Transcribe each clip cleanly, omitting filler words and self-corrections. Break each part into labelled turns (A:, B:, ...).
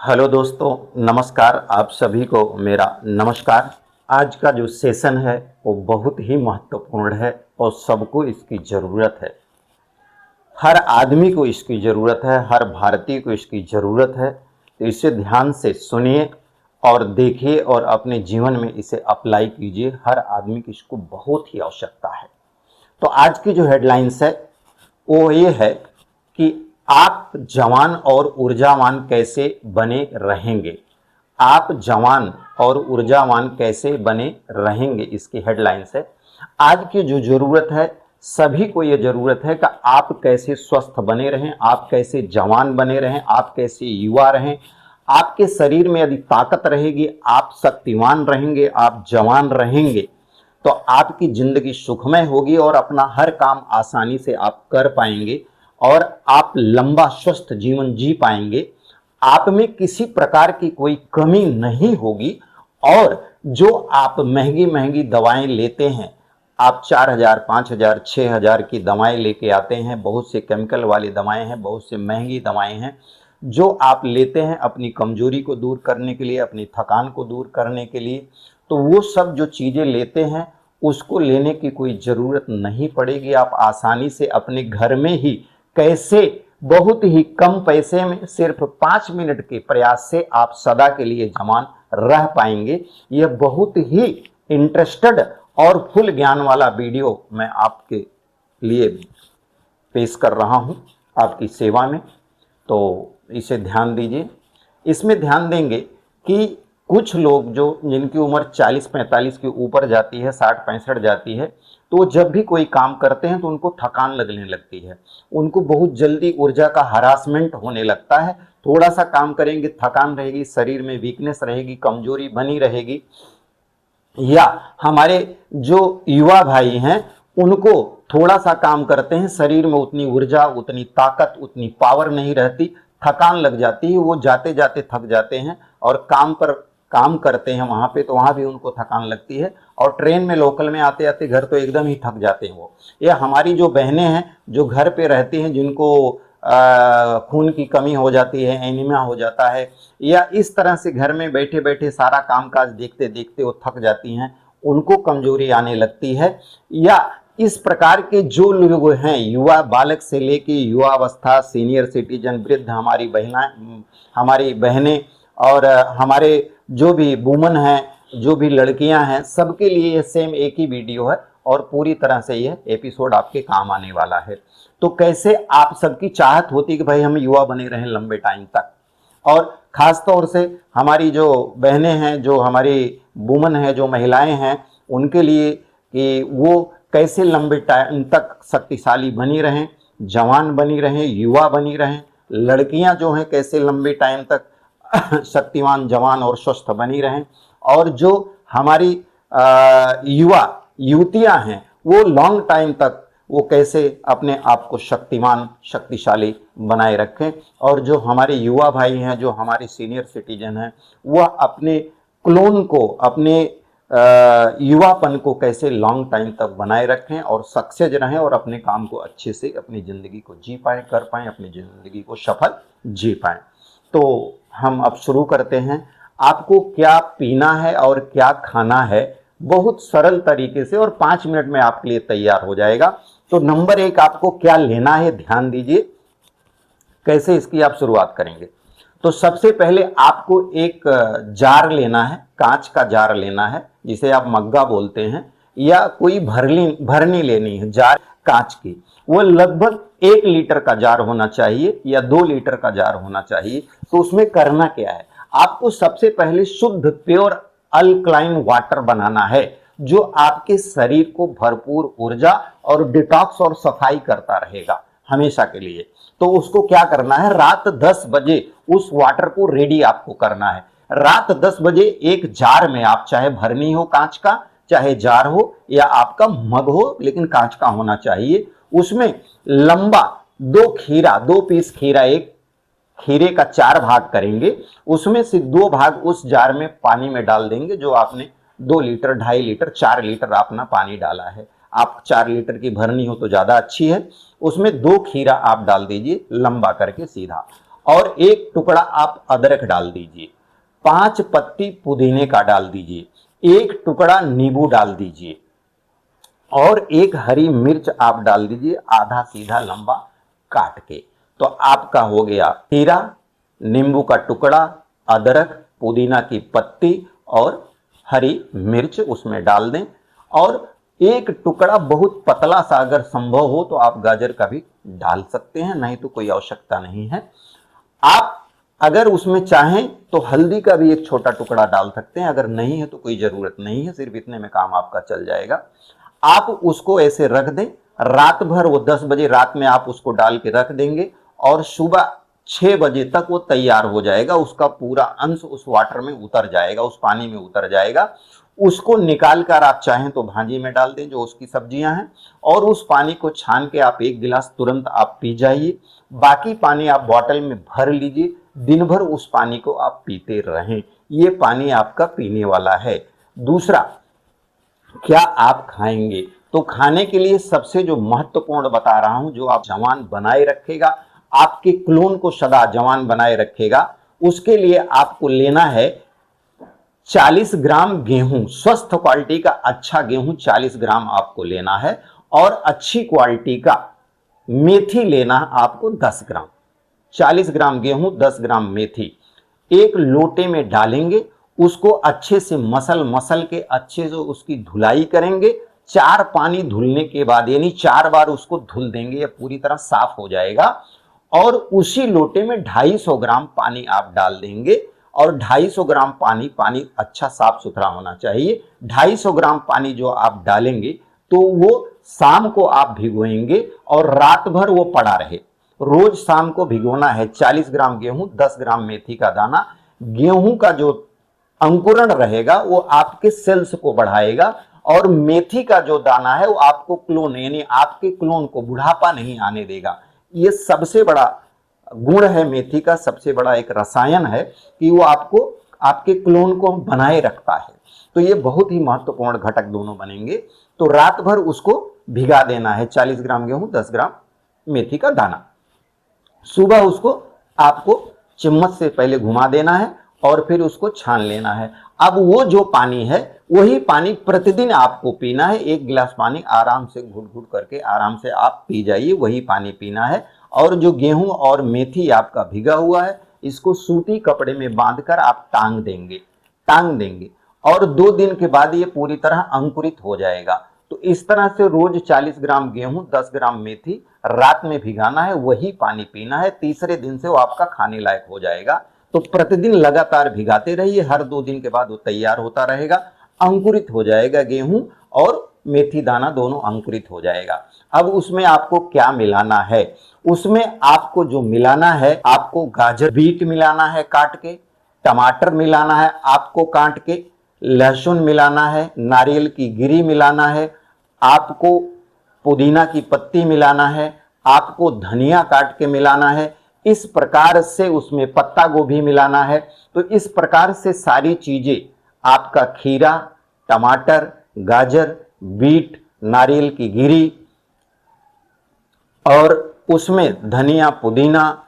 A: Hello दोस्तों, नमस्कार। आप सभी को मेरा नमस्कार। आज का जो सेशन है वो बहुत ही महत्वपूर्ण है और सबको इसकी ज़रूरत है। हर आदमी को इसकी ज़रूरत है, हर भारतीय को इसकी ज़रूरत है। तो इसे ध्यान से सुनिए और देखिए और अपने जीवन में इसे अप्लाई कीजिए। हर आदमी की इसको बहुत ही आवश्यकता है। तो आज की जो हेडलाइंस है वो ये है कि आप जवान और ऊर्जावान कैसे बने रहेंगे। आप जवान और ऊर्जावान कैसे बने रहेंगे, इसकी हेडलाइंस है। आज की जो ज़रूरत है, सभी को ये ज़रूरत है कि आप कैसे स्वस्थ बने रहें, आप कैसे जवान बने रहें, आप कैसे युवा रहें। आपके शरीर में यदि ताकत रहेगी, आप शक्तिवान रहेंगे, आप जवान रहेंगे, तो आपकी जिंदगी सुखमय होगी और अपना हर काम आसानी से आप कर पाएंगे और आप लंबा स्वस्थ जीवन जी पाएंगे। आप में किसी प्रकार की कोई कमी नहीं होगी। और जो आप महंगी महंगी दवाएं लेते हैं, आप 4,000, 5,000, 6,000 की दवाएं लेके आते हैं, बहुत से केमिकल वाली दवाएं हैं, बहुत से महंगी दवाएं हैं जो आप लेते हैं अपनी कमजोरी को दूर करने के लिए, अपनी थकान को दूर करने के लिए। तो वो सब जो चीज़ें लेते हैं उसको लेने की कोई ज़रूरत नहीं पड़ेगी। आप आसानी से अपने घर में ही कैसे बहुत ही कम पैसे में सिर्फ 5 मिनट के प्रयास से आप सदा के लिए जवान रह पाएंगे। यह बहुत ही इंटरेस्टेड और फुल ज्ञान वाला वीडियो मैं आपके लिए पेश कर रहा हूं, आपकी सेवा में। तो इसे ध्यान दीजिए। इसमें ध्यान देंगे कि कुछ लोग जो जिनकी उम्र 40-45 के ऊपर जाती है, 60-65 जाती है, तो जब भी कोई काम करते हैं तो उनको थकान लगने लगती है, उनको बहुत जल्दी ऊर्जा का हरासमेंट होने लगता है। थोड़ा सा काम करेंगे थकान रहेगी, शरीर में वीकनेस रहेगी, कमजोरी बनी रहेगी। या हमारे जो युवा भाई हैं, उनको थोड़ा सा काम करते हैं, शरीर में उतनी ऊर्जा, उतनी ताकत, उतनी पावर नहीं रहती, थकान लग जाती है, वो जाते जाते थक जाते हैं और काम पर काम करते हैं वहां पे, तो वहां भी उनको थकान लगती है और ट्रेन में लोकल में आते आते घर तो एकदम ही थक जाते हैं वो। या हमारी जो बहनें हैं जो घर पे रहती हैं, जिनको खून की कमी हो जाती है, एनीमिया हो जाता है, या इस तरह से घर में बैठे बैठे सारा कामकाज देखते देखते वो थक जाती हैं, उनको कमजोरी आने लगती है। या इस प्रकार के जो लोग हैं, युवा बालक से लेके युवा अवस्था, सीनियर सिटीजन, वृद्ध, हमारी बहनें और हमारे जो भी वुमन हैं, जो भी लड़कियां हैं, सबके लिए ये सेम एक ही वीडियो है और पूरी तरह से यह एपिसोड आपके काम आने वाला है। तो कैसे आप सबकी चाहत होती है कि भाई हम युवा बने रहें लंबे टाइम तक, और खास तौर से हमारी जो बहनें हैं, जो हमारी वुमन है, जो महिलाएं हैं, उनके लिए कि वो कैसे लंबे टाइम तक शक्तिशाली बनी रहें, जवान बनी रहें, युवा बनी रहें। लड़कियां जो हैं कैसे लंबे टाइम तक शक्तिवान, जवान और स्वस्थ बनी रहें। और जो हमारी युवा युवतियां हैं, वो लॉन्ग टाइम तक वो कैसे अपने आप को शक्तिमान, शक्तिशाली बनाए रखें। और जो हमारे युवा भाई हैं, जो हमारे सीनियर सिटीजन हैं, वह अपने क्लोन को, अपने युवापन को कैसे लॉन्ग टाइम तक बनाए रखें और सक्सेस रहें और अपने काम को अच्छे से, अपनी ज़िंदगी को जी पाएँ, कर पाएँ, अपनी ज़िंदगी को सफल जी पाएँ। तो हम अब शुरू करते हैं। आपको क्या पीना है और क्या खाना है, बहुत सरल तरीके से, और 5 मिनट में आपके लिए तैयार हो जाएगा। तो नंबर 1, आपको क्या लेना है, ध्यान दीजिए कैसे इसकी आप शुरुआत करेंगे। तो सबसे पहले आपको एक जार लेना है, कांच का जार लेना है, जिसे आप मग्गा बोलते हैं, या कोई भरनी लेनी है, जार कांच की। वो लगभग 1 लीटर का जार होना चाहिए या 2 लीटर का जार होना चाहिए। तो उसमें करना क्या है, आपको सबसे पहले शुद्ध प्योर अल्कलाइन वाटर बनाना है, जो आपके शरीर को भरपूर ऊर्जा और डिटॉक्स और सफाई करता रहेगा हमेशा के लिए। तो उसको क्या करना है, रात 10 बजे उस वाटर को रेडी आपको करना है। रात 10 बजे एक जार में, आप चाहे भरनी हो कांच का, चाहे जार हो या आपका मग हो, लेकिन कांच का होना चाहिए, उसमें लंबा 2 पीस खीरा, एक खीरे का 4 भाग करेंगे, उसमें से 2 भाग उस जार में पानी में डाल देंगे, जो आपने 2 लीटर, 2.5 लीटर, 4 लीटर अपना पानी डाला है। आप 4 लीटर की भरनी हो तो ज़्यादा अच्छी है। उसमें 2 खीरा आप डाल दीजिए लंबा करके सीधा, और 1 टुकड़ा आप अदरक डाल दीजिए, 5 पत्ती पुदीने का डाल दीजिए, 1 टुकड़ा नींबू डाल दीजिए और 1 हरी मिर्च आप डाल दीजिए, आधा सीधा लंबा काट के। तो आपका हो गया खीरा, नींबू का टुकड़ा, अदरक, पुदीना की पत्ती और हरी मिर्च उसमें डाल दें और 1 टुकड़ा बहुत पतला सा अगर संभव हो तो आप गाजर का भी डाल सकते हैं, नहीं तो कोई आवश्यकता नहीं है। आप अगर उसमें चाहें तो हल्दी का भी 1 छोटा टुकड़ा डाल सकते हैं, अगर नहीं है तो कोई जरूरत नहीं है, सिर्फ इतने में काम आपका चल जाएगा। आप उसको ऐसे रख दें, रात भर, वो 10 बजे रात में आप उसको डाल के रख देंगे और सुबह 6 बजे तक वो तैयार हो जाएगा, उसका पूरा अंश उस वाटर में उतर जाएगा, उस पानी में उतर जाएगा। उसको निकाल कर आप चाहें तो भांजी में डाल दें जो उसकी सब्जियां हैं और उस पानी को छान के आप 1 गिलास तुरंत आप पी जाइए। बाकी पानी आप बॉटल में भर लीजिए, दिन भर उस पानी को आप पीते रहें, ये पानी आपका पीने वाला है। दूसरा, क्या आप खाएंगे? तो खाने के लिए सबसे जो महत्वपूर्ण बता रहा हूं, जो आप जवान बनाए रखेगा, आपके क्लोन को सदा जवान बनाए रखेगा, उसके लिए आपको लेना है 40 ग्राम गेहूं, स्वस्थ क्वालिटी का अच्छा गेहूं 40 ग्राम आपको लेना है और अच्छी क्वालिटी का मेथी लेना आपको 10 ग्राम। 40 ग्राम गेहूं, 10 ग्राम मेथी 1 लोटे में डालेंगे, उसको अच्छे से मसल के अच्छे से उसकी धुलाई करेंगे। 4 पानी धुलने के बाद, यानी 4 बार उसको धुल देंगे, यह पूरी तरह साफ हो जाएगा और उसी लोटे में 250 ग्राम पानी आप डाल देंगे और 250 ग्राम पानी अच्छा साफ सुथरा होना चाहिए। 250 ग्राम पानी जो आप डालेंगे तो वो शाम को आप भिगोएंगे और रात भर वो पड़ा रहे। रोज शाम को भिगोना है। 40 ग्राम गेहूं, 10 ग्राम मेथी का दाना। गेहूं का जो अंकुरण रहेगा वो आपके सेल्स को बढ़ाएगा और मेथी का जो दाना है वो आपको क्लोन, यानी आपके क्लोन को बुढ़ापा नहीं आने देगा। ये सबसे बड़ा गुण है मेथी का, सबसे बड़ा एक रसायन है कि वो आपको, आपके क्लोन को बनाए रखता है। तो ये बहुत ही महत्वपूर्ण घटक दोनों बनेंगे। तो रात भर उसको भिगा देना है, 40 ग्राम गेहूं, 10 ग्राम मेथी का दाना। सुबह उसको आपको चम्मच से पहले घुमा देना है और फिर उसको छान लेना है। अब वो जो पानी है वही पानी प्रतिदिन आपको पीना है। 1 गिलास पानी आराम से घुट घुट करके आराम से आप पी जाइए, वही पानी पीना है। और जो गेहूं और मेथी आपका भिगा हुआ है, इसको सूती कपड़े में बांधकर आप टांग देंगे और 2 दिन के बाद ये पूरी तरह अंकुरित हो जाएगा। तो इस तरह से रोज 40 ग्राम गेहूं, 10 ग्राम मेथी रात में भिगाना है, वही पानी पीना है। तीसरे दिन से वो आपका खाने लायक हो जाएगा। तो प्रतिदिन लगातार भिगाते रहिए, हर 2 दिन के बाद वो तैयार होता रहेगा, अंकुरित हो जाएगा। गेहूं और मेथी दाना दोनों अंकुरित हो जाएगा। अब उसमें आपको क्या मिलाना है? उसमें आपको जो मिलाना है, आपको गाजर बीट मिलाना है काट के, टमाटर मिलाना है आपको काट के, लहसुन मिलाना है, नारियल की गिरी मिलाना है, आपको पुदीना की पत्ती मिलाना है, आपको धनिया काट के मिलाना है, इस प्रकार से उसमें पत्ता गोभी मिलाना है। तो इस प्रकार से सारी चीजें, आपका खीरा, टमाटर, गाजर, बीट, नारियल की गिरी और उसमें धनिया, पुदीना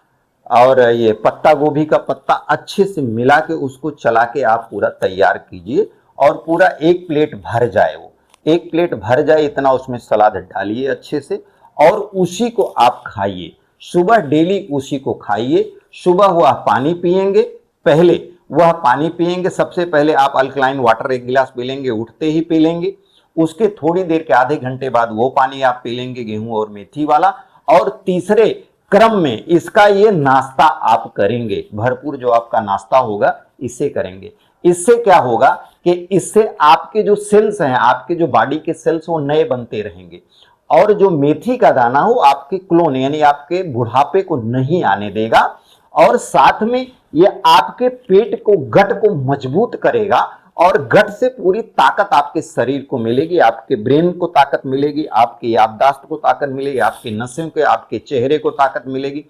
A: और ये पत्ता गोभी का पत्ता अच्छे से मिला के उसको चला के आप पूरा तैयार कीजिए और पूरा 1 प्लेट भर जाए। वो 1 प्लेट भर जाए इतना उसमें सलाद डालिए अच्छे से और उसी को आप खाइए। सुबह डेली उसी को खाइए। सुबह वह पानी पिएंगे, पहले वह पानी पिएंगे, सबसे पहले आप अल्कलाइन वाटर 1 गिलास पी लेंगे, उठते ही पी लेंगे। उसके थोड़ी देर के आधे घंटे बाद वो पानी आप पी लेंगे गेहूं और मेथी वाला। और तीसरे क्रम में इसका ये नाश्ता आप करेंगे, भरपूर जो आपका नाश्ता होगा इससे करेंगे। इससे क्या होगा कि इससे आपके जो सेल्स हैं, आपके जो बॉडी के सेल्स, वो नए बनते रहेंगे और जो मेथी का दाना हो आपके क्लोन, यानी आपके बुढ़ापे को नहीं आने देगा और साथ में ये आपके पेट को, गट को मजबूत करेगा और गट से पूरी ताकत आपके शरीर को मिलेगी, आपके ब्रेन को ताकत मिलेगी, आपकी याददाश्त को ताकत मिलेगी, आपकी नसों को, आपके चेहरे को ताकत मिलेगी,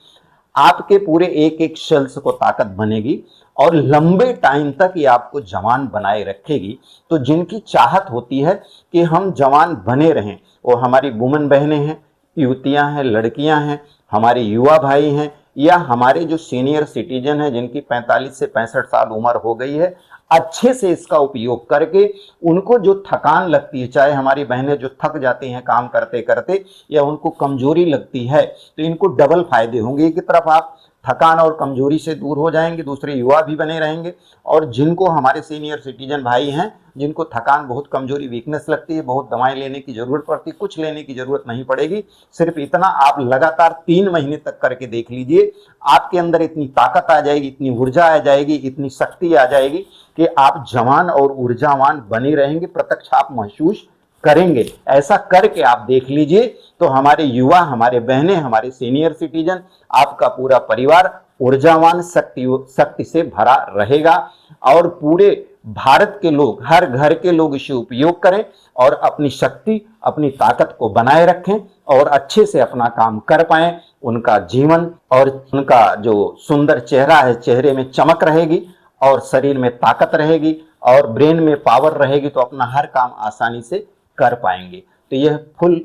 A: आपके पूरे एक एक सेल्स को ताकत बनेगी और लंबे टाइम तक ये आपको जवान बनाए रखेगी। तो जिनकी चाहत होती है कि हम जवान बने रहें, वो हमारी वुमन बहनें हैं, युवतियां हैं, लड़कियां हैं, हमारे युवा भाई हैं, या हमारे जो सीनियर सिटीजन है जिनकी 45 से 65 साल उम्र हो गई है, अच्छे से इसका उपयोग करके उनको जो थकान लगती है, चाहे हमारी बहनें जो थक जाती हैं काम करते करते या उनको कमजोरी लगती है, तो इनको डबल फायदे होंगे। एक तरफ आप थकान और कमजोरी से दूर हो जाएंगे, दूसरे युवा भी बने रहेंगे। और जिनको हमारे सीनियर सिटीजन भाई हैं, जिनको थकान बहुत कमजोरी वीकनेस लगती है, बहुत दवाएं लेने की जरूरत पड़ती है, कुछ लेने की जरूरत नहीं पड़ेगी। सिर्फ इतना आप लगातार 3 महीने तक करके देख लीजिए, आपके अंदर इतनी ताकत आ जाएगी, इतनी ऊर्जा आ जाएगी, इतनी शक्ति आ जाएगी कि आप जवान और ऊर्जावान बने रहेंगे। प्रत्यक्ष आप महसूस करेंगे। ऐसा करके आप देख लीजिए, तो हमारे युवा, हमारे बहनें, हमारे सीनियर सिटीजन, आपका पूरा परिवार ऊर्जावान शक्ति से भरा रहेगा। और पूरे भारत के लोग, हर घर के लोग इसे उपयोग करें और अपनी शक्ति, अपनी ताकत को बनाए रखें और अच्छे से अपना काम कर पाएं। उनका जीवन और उनका जो सुंदर चेहरा है, चेहरे में चमक रहेगी और शरीर में ताकत रहेगी और ब्रेन में पावर रहेगी, तो अपना हर काम आसानी से कर पाएंगे। तो यह फुल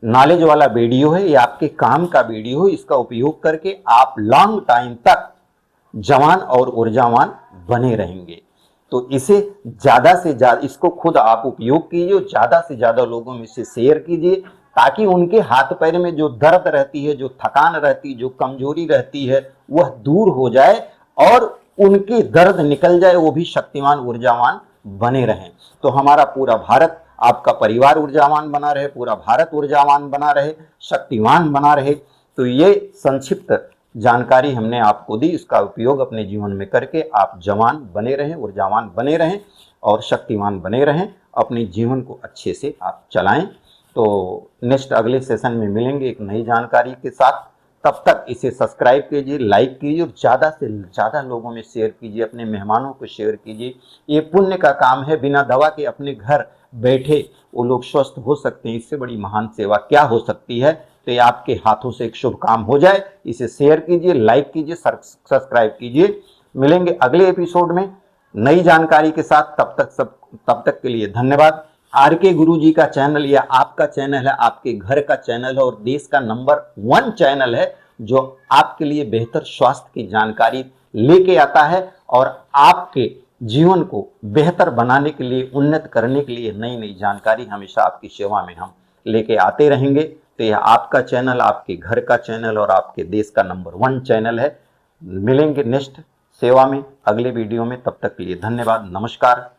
A: नॉलेज वाला वीडियो है, ये आपके काम का वीडियो है। इसका उपयोग करके आप लॉन्ग टाइम तक जवान और ऊर्जावान बने रहेंगे। तो इसे ज्यादा से ज्यादा, इसको खुद आप उपयोग कीजिए, ज्यादा से ज्यादा लोगों में से शेयर कीजिए, ताकि उनके हाथ पैर में जो दर्द रहती है, जो थकान रहती है, जो कमजोरी रहती है, वह दूर हो जाए और उनकी दर्द निकल जाए, वो भी शक्तिमान ऊर्जावान बने रहें। तो हमारा पूरा भारत, आपका परिवार ऊर्जावान बना रहे, पूरा भारत ऊर्जावान बना रहे, शक्तिमान बना रहे। तो ये संक्षिप्त जानकारी हमने आपको दी। इसका उपयोग अपने जीवन में करके आप जवान बने रहें, ऊर्जावान बने रहें और शक्तिमान बने रहें। अपने जीवन को अच्छे से आप चलाएं। तो नेक्स्ट अगले सेशन में मिलेंगे एक नई जानकारी के साथ। तब तक इसे सब्सक्राइब कीजिए, लाइक कीजिए और ज़्यादा से ज़्यादा लोगों में शेयर कीजिए, अपने मेहमानों को शेयर कीजिए। ये पुण्य का काम है। बिना दवा के अपने घर बैठे वो लोग स्वस्थ हो सकते हैं। इससे बड़ी महान सेवा क्या हो सकती है। तो ये आपके हाथों से एक शुभ काम हो जाए। इसे शेयर कीजिए, लाइक कीजिए, सब्सक्राइब कीजिए। मिलेंगे अगले एपिसोड में नई जानकारी के साथ। तब तक के लिए धन्यवाद। आर के गुरु जी का चैनल, या आपका चैनल है, आपके घर का चैनल है और देश का नंबर 1 चैनल है, जो आपके लिए बेहतर स्वास्थ्य की जानकारी लेके आता है और आपके जीवन को बेहतर बनाने के लिए, उन्नत करने के लिए नई नई जानकारी हमेशा आपकी सेवा में हम लेके आते रहेंगे। तो यह आपका चैनल, आपके घर का चैनल और आपके देश का नंबर 1 चैनल है। मिलेंगे नेक्स्ट सेवा में, अगले वीडियो में। तब तक के लिए धन्यवाद, नमस्कार।